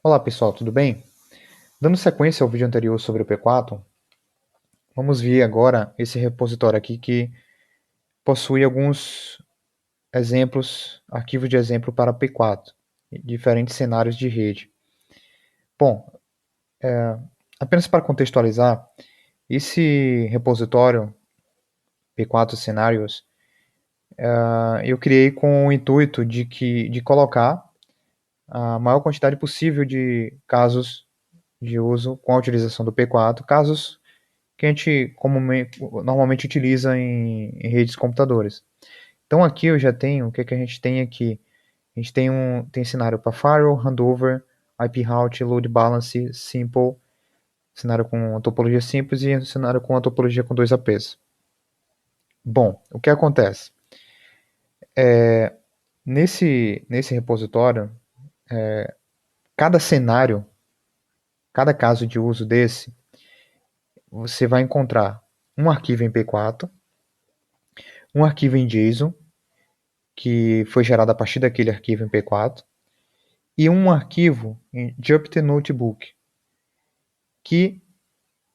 Olá pessoal, tudo bem? Dando sequência ao vídeo anterior sobre o P4, vamos ver agora esse repositório aqui que possui alguns exemplos, arquivos de exemplo para P4, diferentes cenários de rede. Bom, apenas para contextualizar, esse repositório P4 Cenários, eu criei com o intuito de colocar a maior quantidade possível de casos de uso com a utilização do P4, casos que a gente normalmente utiliza em redes de computadores. Então aqui eu já tenho, o que que a gente tem aqui? A gente tem cenário para firewall, handover, IP route, load balance, simple, cenário com a topologia simples e cenário com a topologia com dois APs. Bom, o que acontece? Nesse repositório, cada cenário, cada caso de uso desse, você vai encontrar um arquivo em P4, um arquivo em JSON, que foi gerado a partir daquele arquivo em P4, e um arquivo em Jupyter Notebook, que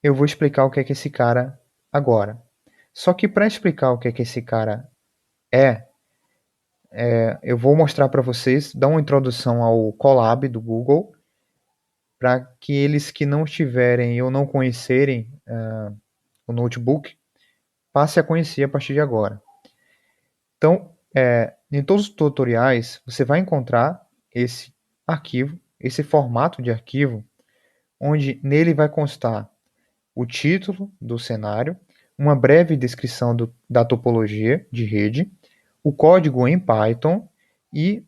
eu vou explicar o que é que esse cara agora. Só que para explicar o que é que esse cara é, eu vou mostrar para vocês, dar uma introdução ao Colab do Google, para que eles que não estiverem ou não conhecerem o notebook, passe a conhecer a partir de agora. Então, em todos os tutoriais, você vai encontrar esse arquivo, esse formato de arquivo, onde nele vai constar o título do cenário, uma breve descrição da topologia de rede, o código em Python e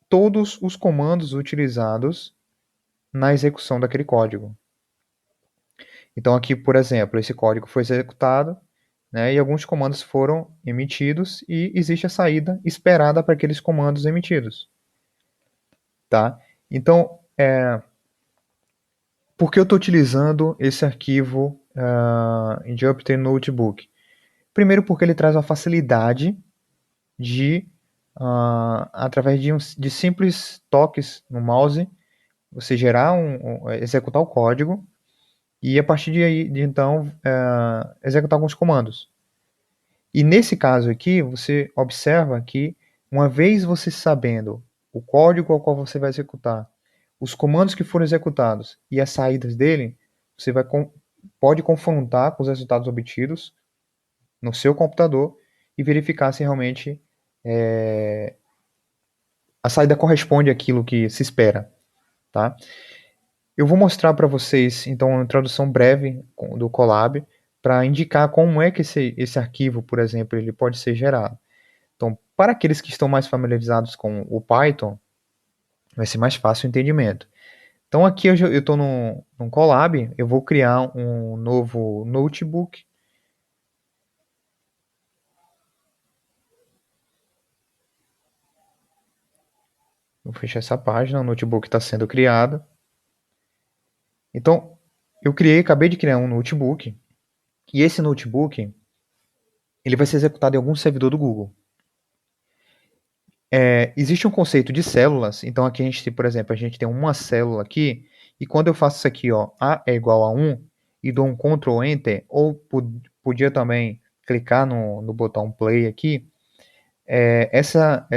todos os comandos utilizados na execução daquele código. Então aqui, por exemplo, esse código foi executado, né, e alguns comandos foram emitidos e existe a saída esperada para aqueles comandos emitidos. Tá? Então, por que eu estou utilizando esse arquivo em Jupyter Notebook? Primeiro porque ele traz a facilidade de, através de simples toques no mouse, você gerar executar o código e a partir de então executar alguns comandos. E nesse caso aqui, você observa que uma vez você sabendo o código ao qual você vai executar, os comandos que foram executados e as saídas dele, você pode confrontar com os resultados obtidos no seu computador e verificar se realmente a saída corresponde àquilo que se espera, tá? Eu vou mostrar para vocês, então, uma introdução breve do Colab para indicar como é que esse arquivo, por exemplo, ele pode ser gerado. Então, para aqueles que estão mais familiarizados com o Python, vai ser mais fácil o entendimento. Então, aqui eu estou num Colab, eu vou criar um novo notebook. Vou fechar essa página, o notebook está sendo criado. Então, acabei de criar um notebook, e esse notebook, ele vai ser executado em algum servidor do Google. Existe um conceito de células, então aqui a gente tem, por exemplo, a gente tem uma célula aqui, e quando eu faço isso aqui, ó, A é igual a 1, e dou um Ctrl Enter, ou podia também clicar no botão Play aqui, essa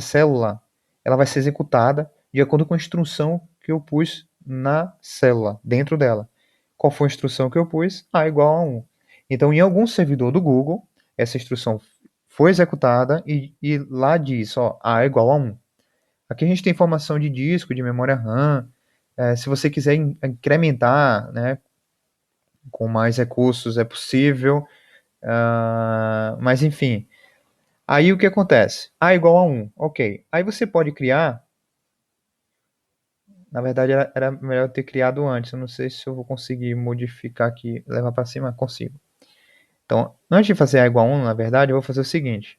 célula, ela vai ser executada de acordo com a instrução que eu pus na célula, dentro dela. Qual foi a instrução que eu pus? A igual a 1. Então, em algum servidor do Google, essa instrução foi executada e lá diz, ó, A é igual a 1. Aqui a gente tem informação de disco, de memória RAM. Se você quiser incrementar, né, com mais recursos, é possível. Mas enfim. Aí o que acontece? A igual a 1. Ok. Aí você pode criar. Na verdade, era melhor ter criado antes. Eu não sei se eu vou conseguir modificar aqui, levar para cima. Consigo. Então, antes de fazer A igual a 1, na verdade, eu vou fazer o seguinte.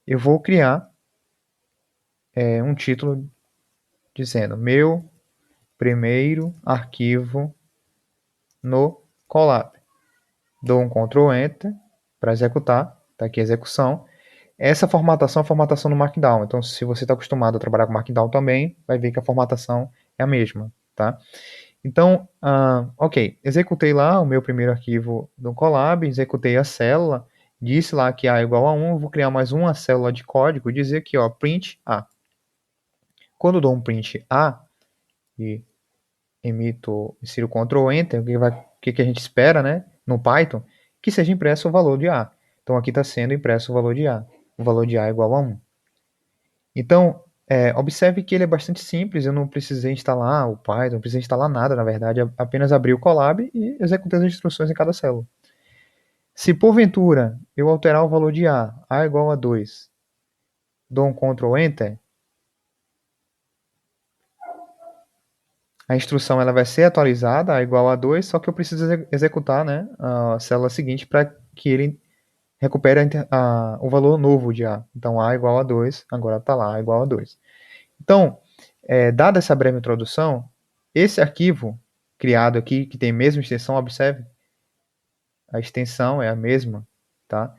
Eu vou criar um título dizendo meu primeiro arquivo no Colab. Dou um Ctrl Enter para executar. Está aqui a execução. Essa formatação é a formatação no Markdown. Então, se você está acostumado a trabalhar com Markdown também, vai ver que a formatação é a mesma, tá? Então, ok, executei lá o meu primeiro arquivo do Colab, executei a célula, disse lá que A é igual a 1, eu vou criar mais uma célula de código e dizer aqui, ó, print A. Quando eu dou um print A e insiro Ctrl Enter, o que a gente espera, né, no Python, que seja impresso o valor de A. Então aqui está sendo impresso o valor de A. O valor de A é igual a 1. Então, observe que ele é bastante simples, eu não precisei instalar o Python, não precisei instalar nada, na verdade, apenas abri o Colab e executei as instruções em cada célula. Se porventura eu alterar o valor de A é igual a 2, dou um Ctrl Enter, a instrução ela vai ser atualizada, A é igual a 2, só que eu preciso executar, né, a célula seguinte para que ele recupere o valor novo de A. Então, A é igual a 2, agora está lá, A é igual a 2. Então, dada essa breve introdução, esse arquivo criado aqui, que tem a mesma extensão, observe, a extensão é a mesma, tá?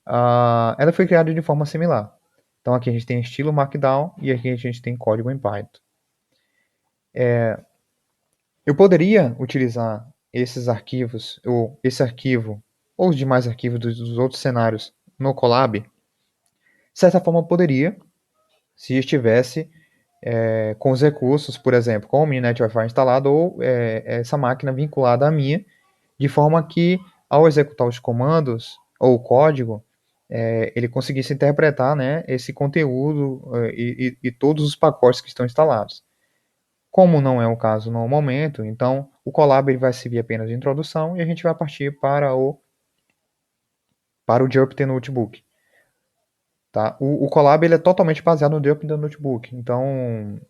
Ela foi criada de forma similar. Então, aqui a gente tem estilo Markdown e aqui a gente tem código em Python. Eu poderia utilizar esses arquivos, ou esse arquivo, ou os demais arquivos dos outros cenários no Colab. De certa forma, eu poderia, se estivesse com os recursos, por exemplo, com o Mininet Wi-Fi instalado ou essa máquina vinculada à minha, de forma que, ao executar os comandos ou o código, ele conseguisse interpretar, né, esse conteúdo e todos os pacotes que estão instalados. Como não é o caso no momento, então o Colab ele vai servir apenas de introdução e a gente vai partir para o Jupyter Notebook. Tá? O Colab ele é totalmente baseado no Jupyter Notebook, então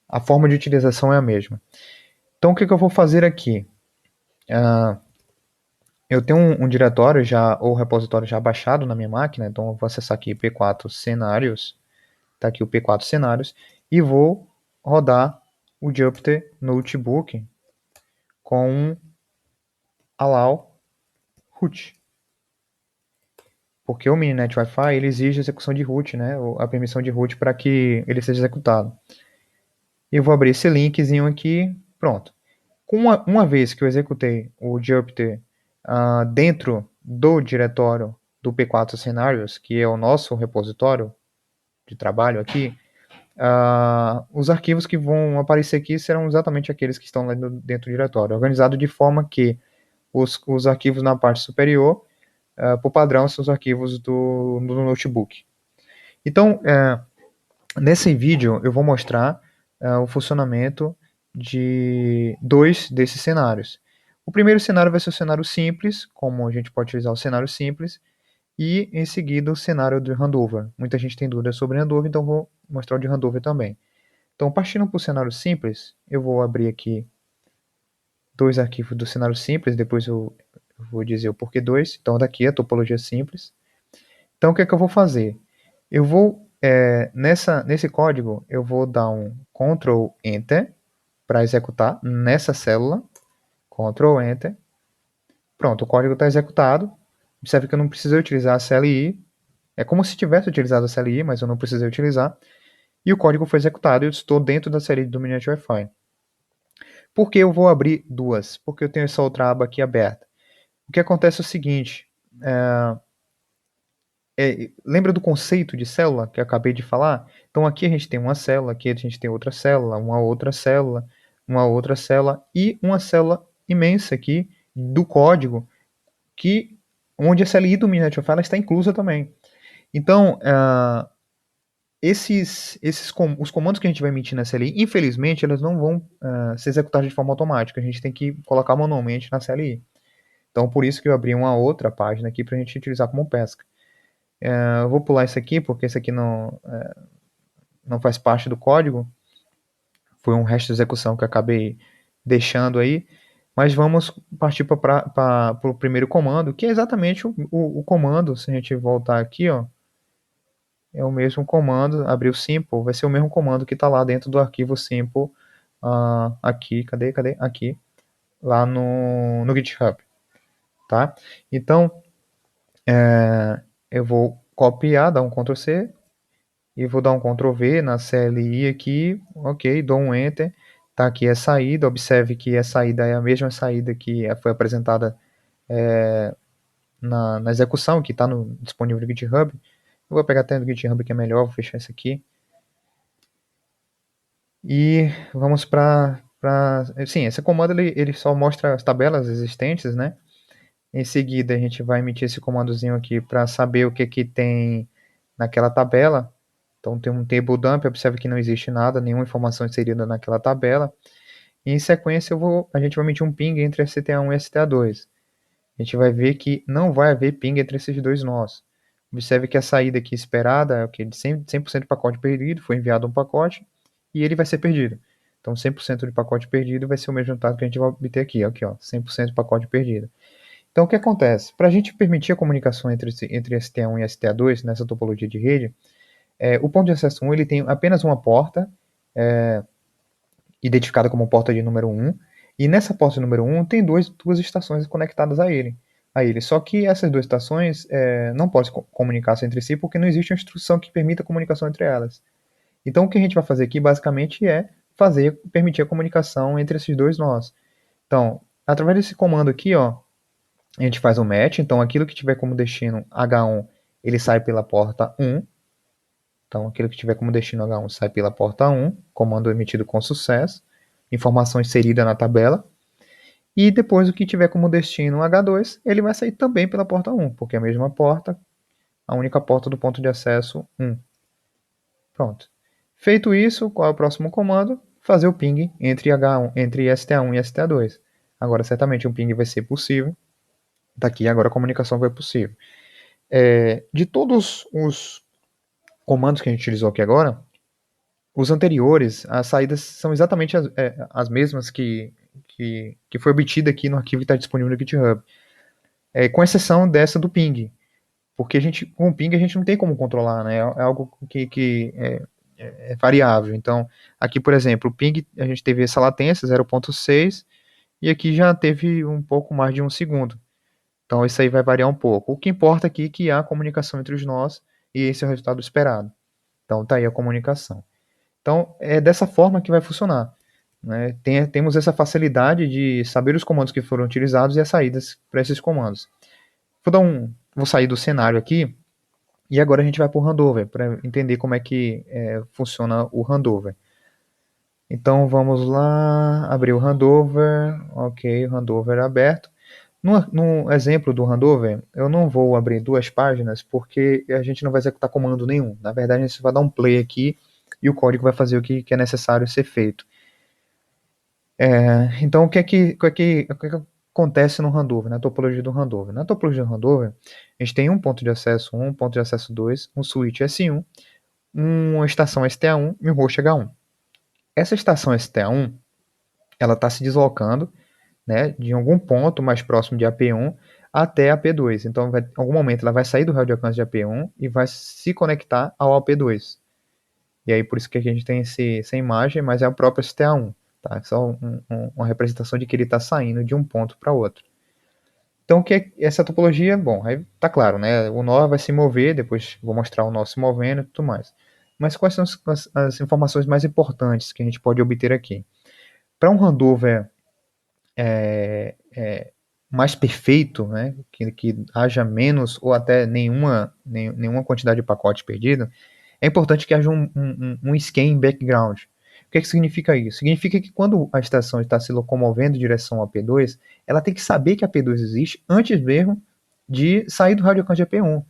a forma de utilização é a mesma. Então o que eu vou fazer aqui? Eu tenho um diretório já, ou repositório já baixado na minha máquina, então eu vou acessar aqui P4 cenários, tá aqui o P4 cenários, e vou rodar o Jupyter Notebook com allow root. Porque o Mininet Wi-Fi ele exige a execução de root, né, a permissão de root para que ele seja executado. Eu vou abrir esse linkzinho aqui, pronto. Uma vez que eu executei o Jupyter dentro do diretório do P4 Scenarios, que é o nosso repositório de trabalho aqui, os arquivos que vão aparecer aqui serão exatamente aqueles que estão lá dentro do diretório, organizado de forma que os arquivos na parte superior, por padrão, são os arquivos do notebook. Então, nesse vídeo eu vou mostrar o funcionamento de dois desses cenários. O primeiro cenário vai ser o cenário simples, como a gente pode utilizar o cenário simples, e em seguida o cenário de handover. Muita gente tem dúvidas sobre handover, então vou mostrar o de handover também. Então, partindo para o cenário simples, eu vou abrir aqui dois arquivos do cenário simples, depois eu vou dizer o porquê dois. Então, daqui a topologia simples. Então, o que é que eu vou fazer? Eu vou, nesse código, eu vou dar um Ctrl Enter para executar nessa célula. Ctrl Enter. Pronto, o código está executado. Observe que eu não precisei utilizar a CLI. É como se tivesse utilizado a CLI, mas eu não precisei utilizar. E o código foi executado e eu estou dentro da CLI do Mininet Wi-Fi. Por que eu vou abrir duas? Porque eu tenho essa outra aba aqui aberta. O que acontece é o seguinte. Lembra do conceito de célula que eu acabei de falar? Então aqui a gente tem uma célula, aqui a gente tem outra célula, uma outra célula, uma outra célula e uma célula imensa aqui do código onde a CLI do Mininet Wi-Fi está inclusa também. Então, os comandos que a gente vai emitir na CLI, infelizmente, elas não vão ser executados de forma automática. A gente tem que colocar manualmente na CLI. Então, por isso que eu abri uma outra página aqui para a gente utilizar como pesca. Eu vou pular isso aqui, porque isso aqui não faz parte do código. Foi um resto de execução que eu acabei deixando aí. Mas vamos partir para o primeiro comando, que é exatamente o comando. Se a gente voltar aqui, ó, é o mesmo comando, abrir o simple, vai ser o mesmo comando que está lá dentro do arquivo simple, aqui, cadê? Aqui, lá no GitHub, tá? Então, eu vou copiar, dar um Ctrl+C, e vou dar um Ctrl V na CLI aqui, ok, dou um Enter, tá aqui a saída, observe que a saída é a mesma saída que foi apresentada na execução, que está disponível no GitHub. Eu vou pegar até no GitHub que é melhor, vou fechar isso aqui. E vamos para... Sim, esse comando ele só mostra as tabelas existentes, né? Em seguida, a gente vai emitir esse comandozinho aqui para saber o que tem naquela tabela. Então, tem um table dump, observe que não existe nada, nenhuma informação inserida naquela tabela. E, em sequência, a gente vai emitir um ping entre STA1 e STA2. A gente vai ver que não vai haver ping entre esses dois nós. Observe que a saída aqui esperada é o que? De 100% de pacote perdido, foi enviado um pacote e ele vai ser perdido. Então, 100% de pacote perdido vai ser o mesmo resultado que a gente vai obter aqui, ó, 100% de pacote perdido. Então, o que acontece? Para a gente permitir a comunicação entre STA1 e STA2 nessa topologia de rede, o ponto de acesso 1 ele tem apenas uma porta, identificada como porta de número 1, e nessa porta de número 1 tem duas estações conectadas a ele. Só que essas duas estações não podem se comunicar entre si porque não existe uma instrução que permita a comunicação entre elas. Então, o que a gente vai fazer aqui, basicamente, é permitir a comunicação entre esses dois nós. Então, através desse comando aqui, ó, a gente faz um match. Então, aquilo que tiver como destino H1, ele sai pela porta 1. Então, aquilo que tiver como destino H1 sai pela porta 1, comando emitido com sucesso, informação inserida na tabela. E depois o que tiver como destino H2, ele vai sair também pela porta 1, porque é a mesma porta, a única porta do ponto de acesso 1. Pronto. Feito isso, qual é o próximo comando? Fazer o ping entre STA1 e STA2. Agora, certamente um ping vai ser possível. Daqui agora a comunicação vai possível. De todos os comandos que a gente utilizou aqui agora, os anteriores, as saídas são exatamente as mesmas que foi obtida aqui no arquivo que está disponível no GitHub. Com exceção dessa do ping. Porque com o ping a gente não tem como controlar, né? É algo que é variável. Então, aqui, por exemplo, o ping, a gente teve essa latência, 0.6, e aqui já teve um pouco mais de 1 segundo. Então, isso aí vai variar um pouco. O que importa aqui é que há comunicação entre os nós, e esse é o resultado esperado. Então, tá aí a comunicação. Então, é dessa forma que vai funcionar. Né? Temos essa facilidade de saber os comandos que foram utilizados e as saídas para esses comandos. Vou sair do cenário aqui, e agora a gente vai para o handover, para entender como é que funciona o handover. Então, vamos lá, abrir o handover, ok, o handover aberto. No exemplo do handover, eu não vou abrir duas páginas, porque a gente não vai executar comando nenhum. Na verdade, a gente vai dar um play aqui, e o código vai fazer o que é necessário ser feito. Então, o que é que acontece no handover, na topologia do handover? Na topologia do handover, a gente tem um ponto de acesso 1, um ponto de acesso 2, um switch S1, uma estação STA1 e um host H1. Essa estação STA1, ela está se deslocando, né, de algum ponto mais próximo de AP1 até AP2. Então, em algum momento, ela vai sair do raio de alcance de AP1 e vai se conectar ao AP2. E aí, por isso que a gente tem essa imagem, mas é o próprio STA1. Tá? É só uma representação de que ele está saindo de um ponto para outro. Então, o que é essa topologia? Bom, aí tá claro, né? O nó vai se mover, depois vou mostrar o nó se movendo e tudo mais. Mas quais são as informações mais importantes que a gente pode obter aqui? Para um handover mais perfeito, né, que haja menos ou até nenhuma quantidade de pacote perdido, é importante que haja um scan background. O que significa isso? Significa que quando a estação está se locomovendo em direção ao P2, ela tem que saber que a P2 existe antes mesmo de sair do raio de alcance de AP1.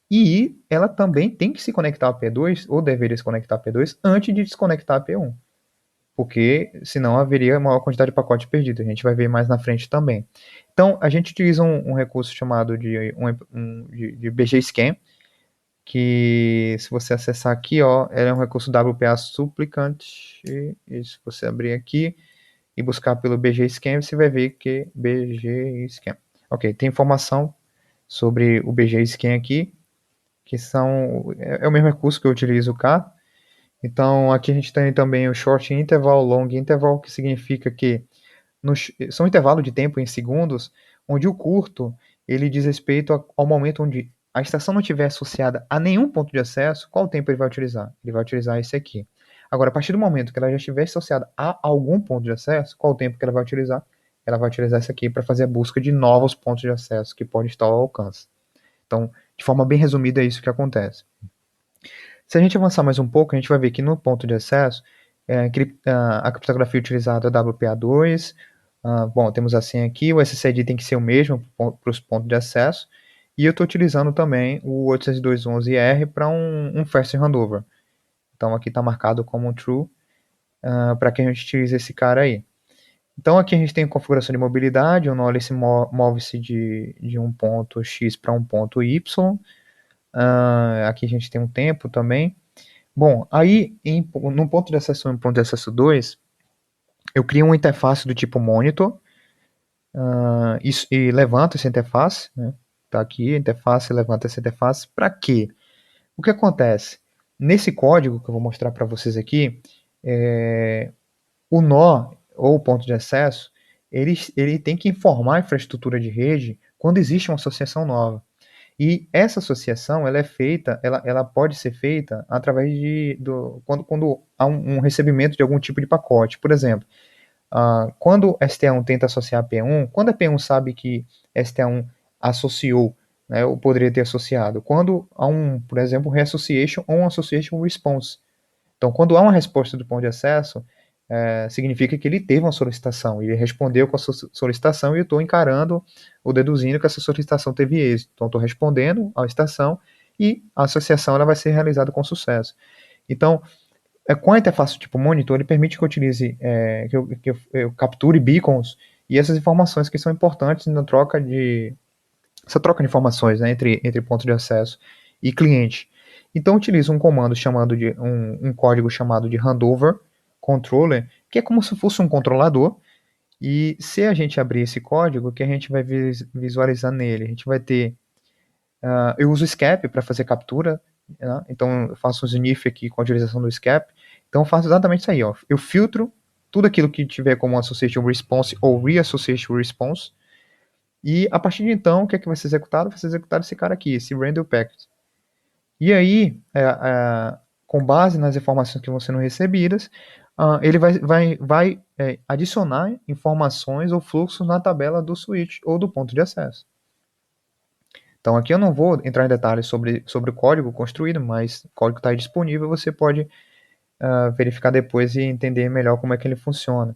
E ela também tem que se conectar ao P2, ou deveria se conectar ao P2, antes de desconectar a P1. Porque senão haveria maior quantidade de pacote perdido. A gente vai ver mais na frente também. Então, a gente utiliza um recurso chamado de BGScan, que se você acessar aqui, ó, é um recurso WPA Supplicant, e se você abrir aqui e buscar pelo BGScan, você vai ver que BGScan. Ok, tem informação sobre o BGScan aqui, que é o mesmo recurso que eu utilizo cá. Então, aqui a gente tem também o Short Interval, Long Interval, que significa que são intervalos de tempo em segundos, onde o curto ele diz respeito ao momento onde a estação não estiver associada a nenhum ponto de acesso, qual tempo ele vai utilizar? Ele vai utilizar esse aqui. Agora, a partir do momento que ela já estiver associada a algum ponto de acesso, qual o tempo que ela vai utilizar? Ela vai utilizar esse aqui para fazer a busca de novos pontos de acesso que podem estar ao alcance. Então, de forma bem resumida, é isso que acontece. Se a gente avançar mais um pouco, a gente vai ver que no ponto de acesso, a criptografia utilizada é WPA2. Bom, temos a senha aqui, o SSID tem que ser o mesmo para os pontos de acesso. E eu estou utilizando também o 802.11r para um fast handover. Então aqui está marcado como um true para que a gente utilize esse cara aí. Então aqui a gente tem a configuração de mobilidade, o Knowledge move-se de um ponto X para um ponto Y. Aqui a gente tem um tempo também. Bom, aí no ponto de acesso 1 e ponto de acesso 2, eu crio uma interface do tipo monitor e levanto essa interface, né? Tá aqui a interface, levanta essa interface. Para quê? O que acontece? Nesse código que eu vou mostrar para vocês aqui, o nó ou o ponto de acesso, ele tem que informar a infraestrutura de rede quando existe uma associação nova. E essa associação, ela é feita, ela pode ser feita através quando há um recebimento de algum tipo de pacote. Por exemplo, quando STA1 tenta associar a P1, quando a P1 sabe que STA1 associou, né, ou poderia ter associado, quando há por exemplo, reassociation ou um association response. Então, quando há uma resposta do ponto de acesso, significa que ele teve uma solicitação, ele respondeu com a solicitação e eu estou encarando ou deduzindo que essa solicitação teve êxito. Então, estou respondendo à estação e a associação ela vai ser realizada com sucesso. Então, com a interface tipo monitor, ele permite que eu utilize, que eu capture beacons e essas informações que são importantes na essa troca de informações, né, entre pontos de acesso e cliente. Então, eu utilizo um comando chamado de um código chamado de handover controller, que é como se fosse um controlador. E se a gente abrir esse código, o que a gente vai visualizar nele? A gente vai ter, eu uso o SCAP para fazer captura, né? Então eu faço um sniff aqui com a utilização do SCAP. Então eu faço exatamente isso aí, ó. Eu filtro tudo aquilo que tiver como association response ou reassociation response. E a partir de então, o que é que vai ser executado? Vai ser executado esse cara aqui, esse random packet. E aí, com base nas informações que vão sendo recebidas, ele vai adicionar informações ou fluxos na tabela do switch ou do ponto de acesso. Então aqui eu não vou entrar em detalhes sobre o código construído, mas o código está aí disponível, você pode verificar depois e entender melhor como é que ele funciona.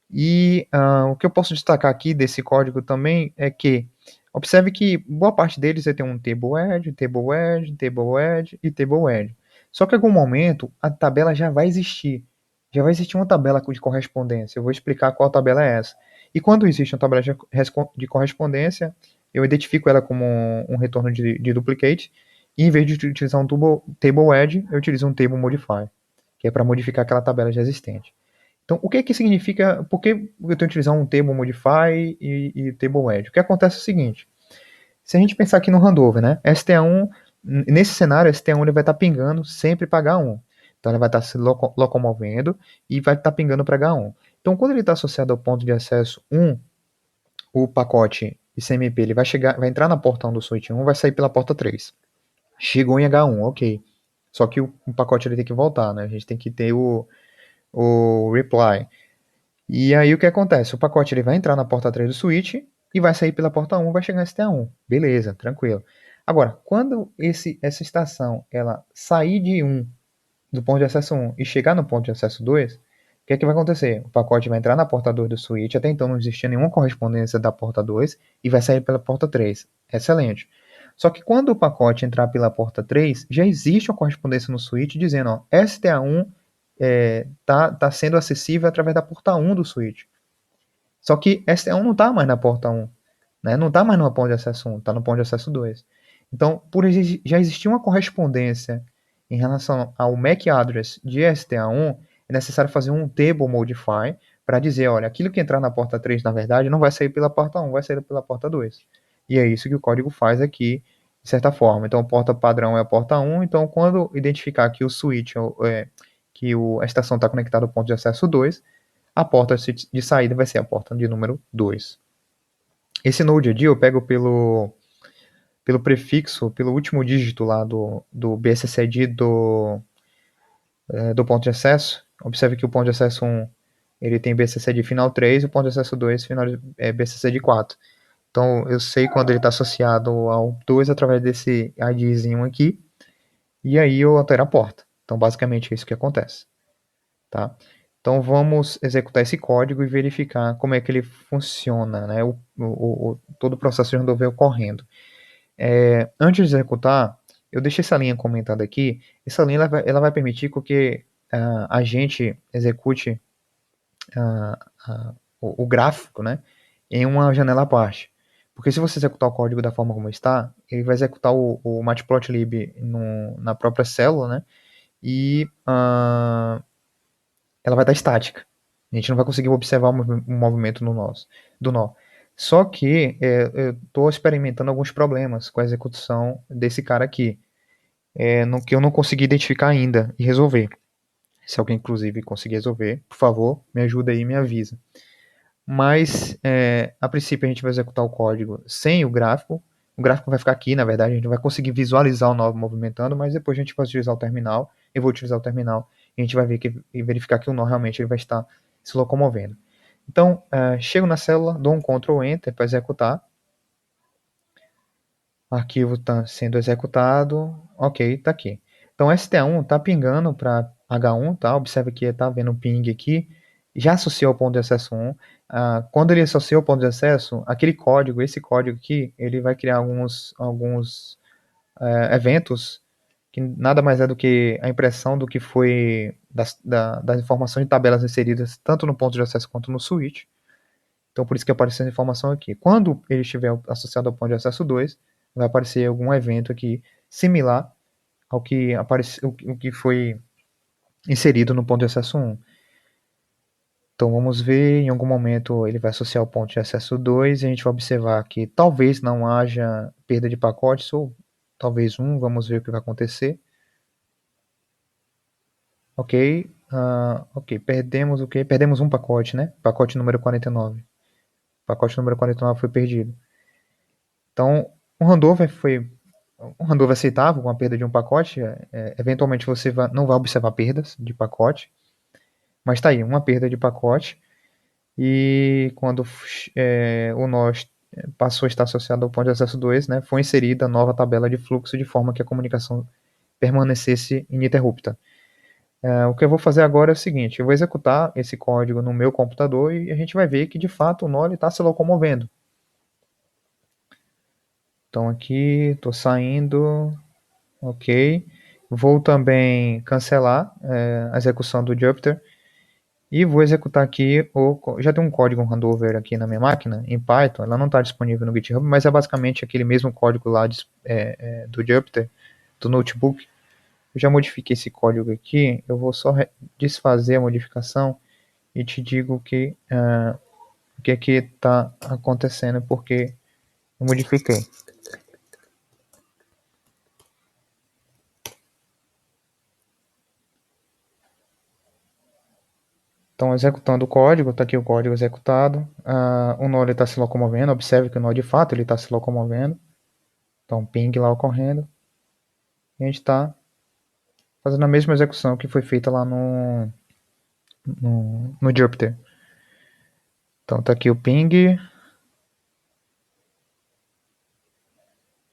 E o que eu posso destacar aqui desse código também é que, observe que boa parte deles vai ter um table edge, table edge, table edge e table edge. Só que em algum momento a tabela já vai existir. Já vai existir uma tabela de correspondência. Eu vou explicar qual tabela é essa. E quando existe uma tabela de correspondência, eu identifico ela como um retorno de duplicate. E em vez de utilizar um table edge, eu utilizo um table modify, que é para modificar aquela tabela já existente. Então, o que que significa, por que eu tenho que utilizar um table modify e table edge? O que acontece é o seguinte, se a gente pensar aqui no handover, né, STA1, nesse cenário, STA1 ele vai estar pingando sempre para H1. Então, ele vai estar se locomovendo e vai estar pingando para H1. Então, quando ele está associado ao ponto de acesso 1, o pacote ICMP ele vai entrar na porta 1 do switch 1, vai sair pela porta 3. Chegou em H1, ok. Só que o pacote ele tem que voltar, né? A gente tem que ter o reply. E aí o que acontece? O pacote ele vai entrar na porta 3 do switch e vai sair pela porta 1, vai chegar em STA1. Beleza, tranquilo. Agora, quando essa estação ela sair do ponto de acesso 1 e chegar no ponto de acesso 2, o que é que vai acontecer? O pacote vai entrar na porta 2 do switch, até então não existia nenhuma correspondência da porta 2 e vai sair pela porta 3. Excelente. Só que quando o pacote entrar pela porta 3, já existe uma correspondência no switch dizendo, ó, STA1 tá sendo acessível através da porta 1 do switch. Só que STA1 não está mais na porta 1, né? Não está mais no ponto de acesso 1, está no ponto de acesso 2. Então, já existir uma correspondência em relação ao MAC address de STA1, é necessário fazer um table modify para dizer, olha, aquilo que entrar na porta 3, na verdade, não vai sair pela porta 1, vai sair pela porta 2. E é isso que o código faz aqui, de certa forma. Então, a porta padrão é a porta 1, então quando identificar que o switch, a estação está conectada ao ponto de acesso 2, a porta de saída vai ser a porta de número 2. Esse Node-RED eu pego pelo prefixo, pelo último dígito lá do BSSID do ponto de acesso. Observe que o ponto de acesso 1 ele tem BSSID final 3 e o ponto de acesso 2 final BSSID 4. Então eu sei quando ele está associado ao 2 através desse IDzinho aqui, e aí eu altero a porta. Então basicamente é isso que acontece. Tá? Então vamos executar esse código e verificar como é que ele funciona, né? Todo o processo de handover ocorrendo. Antes de executar, eu deixei essa linha comentada aqui. Essa linha ela vai permitir que a gente execute o gráfico, né, em uma janela à parte. Porque se você executar o código da forma como está, ele vai executar o matplotlib na própria célula, né, e ela vai estar estática. A gente não vai conseguir observar o movimento do nó. Só que eu estou experimentando alguns problemas com a execução desse cara aqui, no que eu não consegui identificar ainda e resolver. Se alguém, inclusive, conseguir resolver, por favor, me ajuda aí e me avisa. Mas, a princípio, a gente vai executar o código sem o gráfico. O gráfico vai ficar aqui, na verdade, a gente vai conseguir visualizar o nó movimentando, mas depois a gente vai utilizar o terminal. Eu vou utilizar o terminal e a gente vai ver e verificar que o nó realmente ele vai estar se locomovendo. Então, chego na célula, dou um Ctrl Enter para executar. O arquivo está sendo executado. Ok, está aqui. Então, STA1 está pingando para H1, tá? Observe que está vendo o ping aqui. Já associou ao ponto de acesso 1. Quando ele associa ao ponto de acesso, aquele código, esse código aqui, ele vai criar alguns eventos que nada mais é do que a impressão do que foi das informações de tabelas inseridas tanto no ponto de acesso quanto no switch. Então, por isso que apareceu essa informação aqui. Quando ele estiver associado ao ponto de acesso 2, vai aparecer algum evento aqui similar ao que, o que foi inserido no ponto de acesso 1. Então, vamos ver, em algum momento ele vai associar o ponto de acesso 2 e a gente vai observar que talvez não haja perda de pacotes, ou talvez vamos ver o que vai acontecer. Ok, ok, perdemos o quê? Perdemos um pacote, né? Pacote número 49. Pacote número 49 foi perdido. Então, um handover aceitável com a perda de um pacote. Eventualmente você não vai observar perdas de pacote, mas está aí, uma perda de pacote. E quando o nó passou a estar associado ao ponto de acesso 2, né, foi inserida a nova tabela de fluxo de forma que a comunicação permanecesse ininterrupta. O que eu vou fazer agora é o seguinte: eu vou executar esse código no meu computador e a gente vai ver que de fato o nó está se locomovendo. Então aqui, estou saindo, ok. Vou também cancelar a execução do Jupyter e vou executar aqui, já tem um código handover aqui na minha máquina, em Python. Ela não está disponível no GitHub, mas é basicamente aquele mesmo código lá do Jupyter, do notebook. Eu já modifiquei esse código aqui, eu vou só desfazer a modificação e te digo o que está acontecendo, porque eu modifiquei. Então, executando o código, está aqui o código executado. O nó está se locomovendo, observe que o nó de fato está se locomovendo. Então, ping lá ocorrendo. E a gente está fazendo a mesma execução que foi feita lá no Jupyter. Então, está aqui o ping.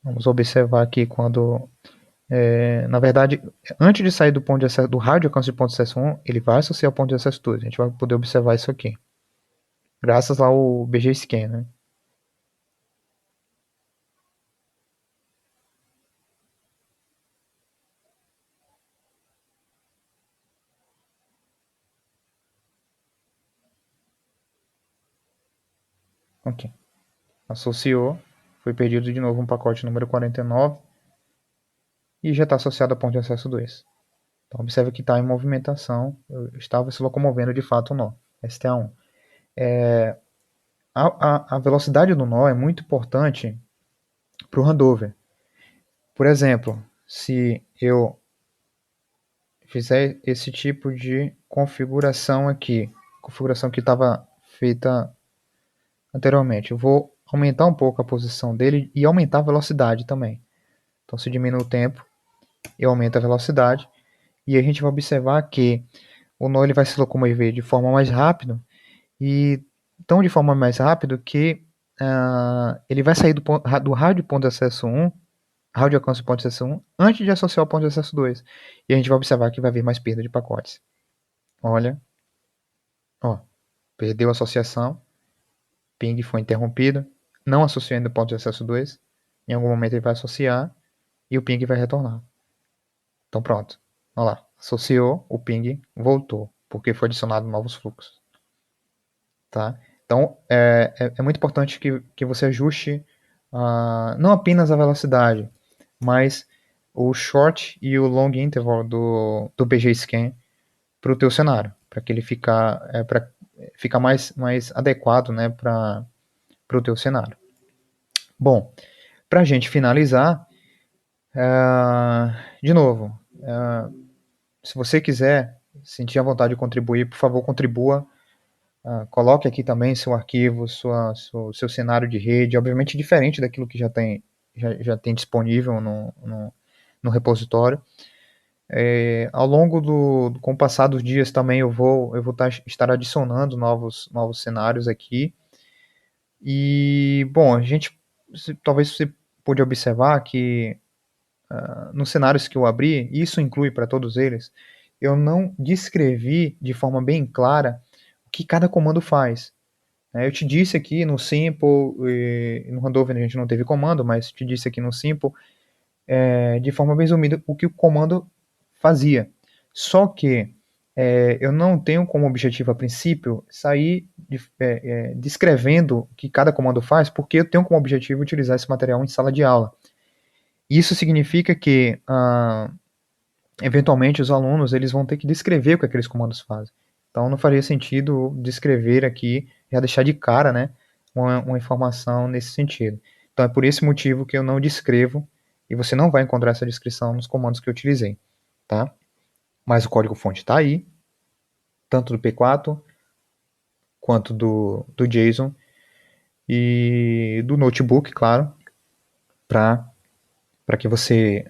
Vamos observar aqui quando... na verdade, antes de sair do ponto de acesso, do raio de alcance de ponto de acesso 1, ele vai associar o ponto de acesso 2. A gente vai poder observar isso aqui. Graças ao BGScan, né? Ok. Associou. Foi perdido de novo um pacote número 49. E já está associado ao ponto de acesso 2. Então, observe que está em movimentação. Eu estava se locomovendo de fato o nó. STA1. A velocidade do nó é muito importante para o handover. Por exemplo, se eu fizer esse tipo de configuração aqui, configuração que estava feita anteriormente, eu vou aumentar um pouco a posição dele e aumentar a velocidade também. Então, se diminui o tempo, eu aumento a velocidade, e a gente vai observar que o nó ele vai se locomover de forma mais rápida, e tão de forma mais rápida que ele vai sair do rádio ponto de acesso 1, rádio de alcance ponto de acesso 1, antes de associar o ponto de acesso 2. E a gente vai observar que vai haver mais perda de pacotes. Olha, ó, perdeu a associação, ping foi interrompido, não associou ainda o ponto de acesso 2, em algum momento ele vai associar e o ping vai retornar. Então pronto, olha lá, associou, o ping voltou, porque foi adicionado novos fluxos. Tá? Então é muito importante que você ajuste não apenas a velocidade, mas o short e o long interval do BGScan para o teu cenário, para que ele ficar mais adequado, né, para o teu cenário. Bom, para a gente finalizar, de novo, se você quiser sentir a vontade de contribuir, por favor, contribua. Coloque aqui também seu arquivo, seu cenário de rede, obviamente diferente daquilo que já tem disponível no repositório. Ao longo com o passar dos dias também eu vou estar adicionando novos cenários aqui. E, bom, talvez você pôde observar que nos cenários que eu abri, isso inclui para todos eles, eu não descrevi de forma bem clara o que cada comando faz. Eu te disse aqui no Simple, no Handover a gente não teve comando, mas te disse aqui no Simple, de forma bem resumida, o que o comando fazia. Só que eu não tenho como objetivo, a princípio, sair descrevendo o que cada comando faz, porque eu tenho como objetivo utilizar esse material em sala de aula. Isso significa que, eventualmente, os alunos eles vão ter que descrever o que aqueles comandos fazem. Então, não faria sentido descrever aqui, já deixar de cara, né, uma informação nesse sentido. Então, é por esse motivo que eu não descrevo, e você não vai encontrar essa descrição nos comandos que eu utilizei, tá? Mas o código-fonte está aí, tanto do P4, quanto do JSON, e do notebook, claro, para que você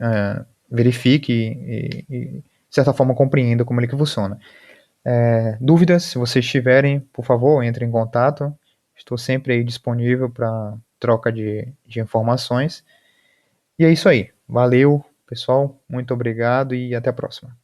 verifique e, de certa forma, compreenda como ele que funciona. Dúvidas, se vocês tiverem, por favor, entre em contato. Estou sempre aí disponível para troca de informações. E é isso aí. Valeu, pessoal. Muito obrigado e até a próxima.